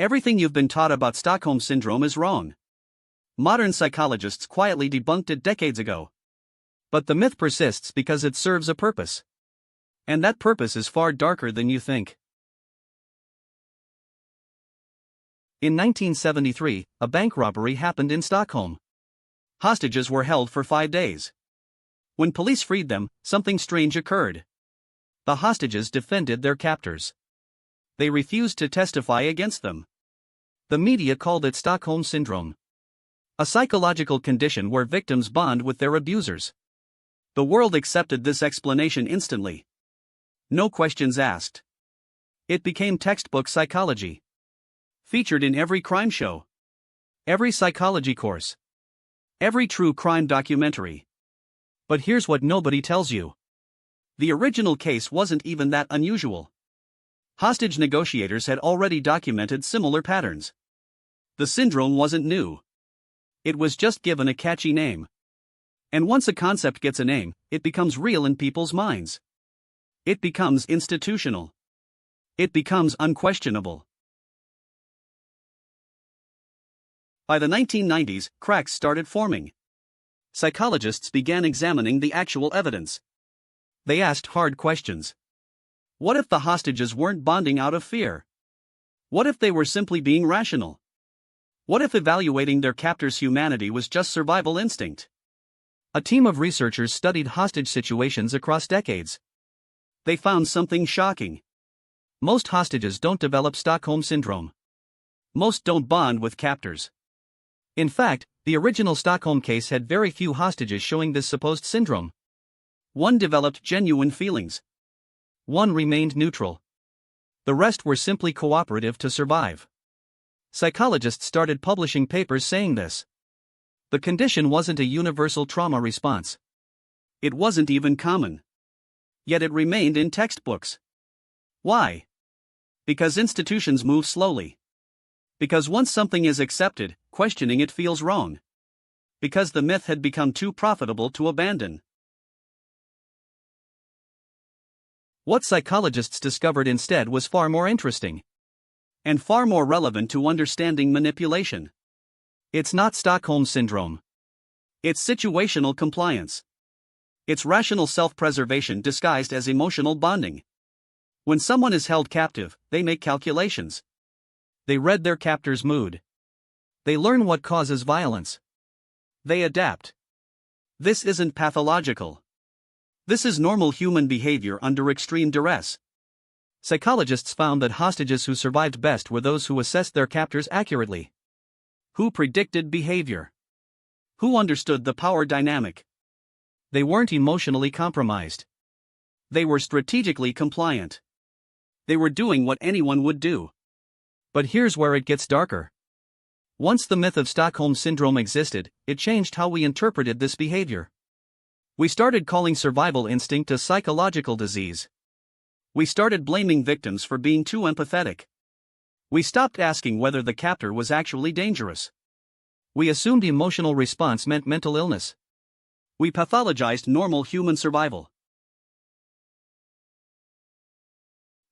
Everything you've been taught about Stockholm Syndrome is wrong. Modern psychologists quietly debunked it decades ago. But the myth persists because it serves a purpose. And that purpose is far darker than you think. In 1973, a bank robbery happened in Stockholm. Hostages were held for 5 days. When police freed them, something strange occurred. The hostages defended their captors. They refused to testify against them. The media called it Stockholm Syndrome, a psychological condition where victims bond with their abusers. The world accepted this explanation instantly. No questions asked. It became textbook psychology. Featured in every crime show, every psychology course, every true crime documentary. But here's what nobody tells you. The original case wasn't even that unusual. Hostage negotiators had already documented similar patterns. The syndrome wasn't new. It was just given a catchy name. And once a concept gets a name, it becomes real in people's minds. It becomes institutional. It becomes unquestionable. By the 1990s, cracks started forming. Psychologists began examining the actual evidence. They asked hard questions. What if the hostages weren't bonding out of fear? What if they were simply being rational? What if evaluating their captors' humanity was just survival instinct? A team of researchers studied hostage situations across decades. They found something shocking. Most hostages don't develop Stockholm Syndrome. Most don't bond with captors. In fact, the original Stockholm case had very few hostages showing this supposed syndrome. One developed genuine feelings. One remained neutral. The rest were simply cooperative to survive. Psychologists started publishing papers saying this. The condition wasn't a universal trauma response. It wasn't even common. Yet it remained in textbooks. Why? Because institutions move slowly. Because once something is accepted, questioning it feels wrong. Because the myth had become too profitable to abandon. What psychologists discovered instead was far more interesting. And far more relevant to understanding manipulation. It's not Stockholm Syndrome. It's situational compliance. It's rational self-preservation disguised as emotional bonding. When someone is held captive, they make calculations. They read their captor's mood. They learn what causes violence. They adapt. This isn't pathological. This is normal human behavior under extreme duress. Psychologists found that hostages who survived best were those who assessed their captors accurately. Who predicted behavior. Who understood the power dynamic. They weren't emotionally compromised. They were strategically compliant. They were doing what anyone would do. But here's where it gets darker. Once the myth of Stockholm Syndrome existed, it changed how we interpreted this behavior. We started calling survival instinct a psychological disease. We started blaming victims for being too empathetic. We stopped asking whether the captor was actually dangerous. We assumed emotional response meant mental illness. We pathologized normal human survival.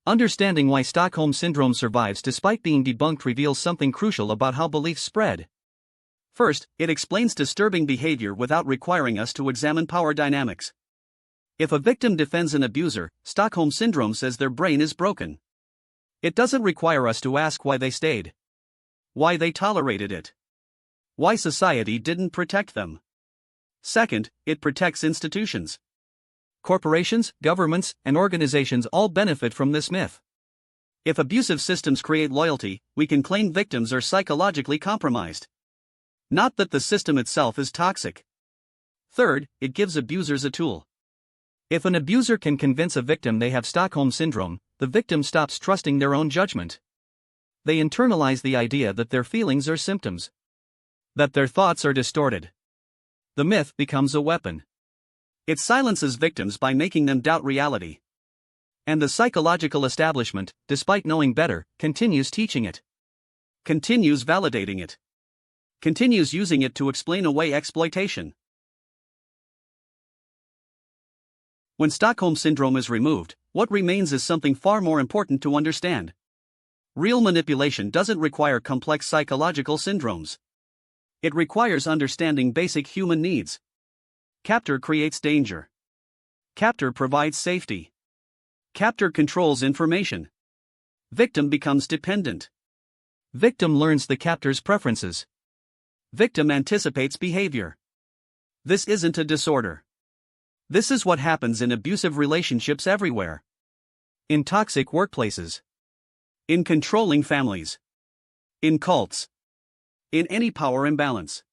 Understanding why Stockholm Syndrome survives despite being debunked reveals something crucial about how beliefs spread. First, it explains disturbing behavior without requiring us to examine power dynamics. If a victim defends an abuser, Stockholm Syndrome says their brain is broken. It doesn't require us to ask why they stayed. Why they tolerated it. Why society didn't protect them. Second, it protects institutions. Corporations, governments, and organizations all benefit from this myth. If abusive systems create loyalty, we can claim victims are psychologically compromised. Not that the system itself is toxic. Third, it gives abusers a tool. If an abuser can convince a victim they have Stockholm Syndrome, the victim stops trusting their own judgment. They internalize the idea that their feelings are symptoms. That their thoughts are distorted. The myth becomes a weapon. It silences victims by making them doubt reality. And the psychological establishment, despite knowing better, continues teaching it. Continues validating it. Continues using it to explain away exploitation. When Stockholm Syndrome is removed, what remains is something far more important to understand. Real manipulation doesn't require complex psychological syndromes. It requires understanding basic human needs. Captor creates danger. Captor provides safety. Captor controls information. Victim becomes dependent. Victim learns the captor's preferences. Victim anticipates behavior. This isn't a disorder. This is what happens in abusive relationships everywhere. In toxic workplaces. In controlling families. In cults. In any power imbalance.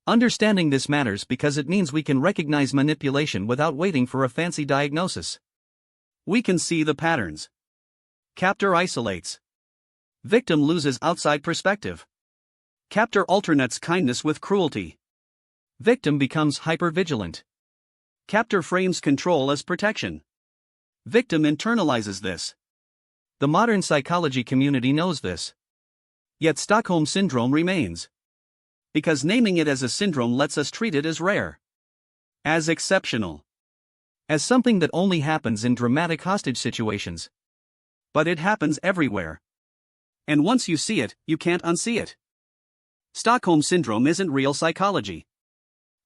Understanding this matters because it means we can recognize manipulation without waiting for a fancy diagnosis. We can see the patterns. Captor isolates. Victim loses outside perspective. Captor alternates kindness with cruelty. Victim becomes hypervigilant. Captor frames control as protection. Victim internalizes this. The modern psychology community knows this. Yet Stockholm Syndrome remains. Because naming it as a syndrome lets us treat it as rare. As exceptional. As something that only happens in dramatic hostage situations. But it happens everywhere. And once you see it, you can't unsee it. Stockholm Syndrome isn't real psychology.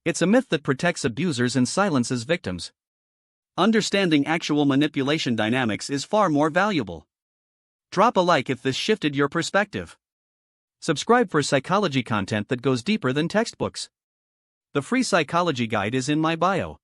It's a myth that protects abusers and silences victims. Understanding actual manipulation dynamics is far more valuable. Drop a like if this shifted your perspective. Subscribe for psychology content that goes deeper than textbooks. The free psychology guide is in my bio.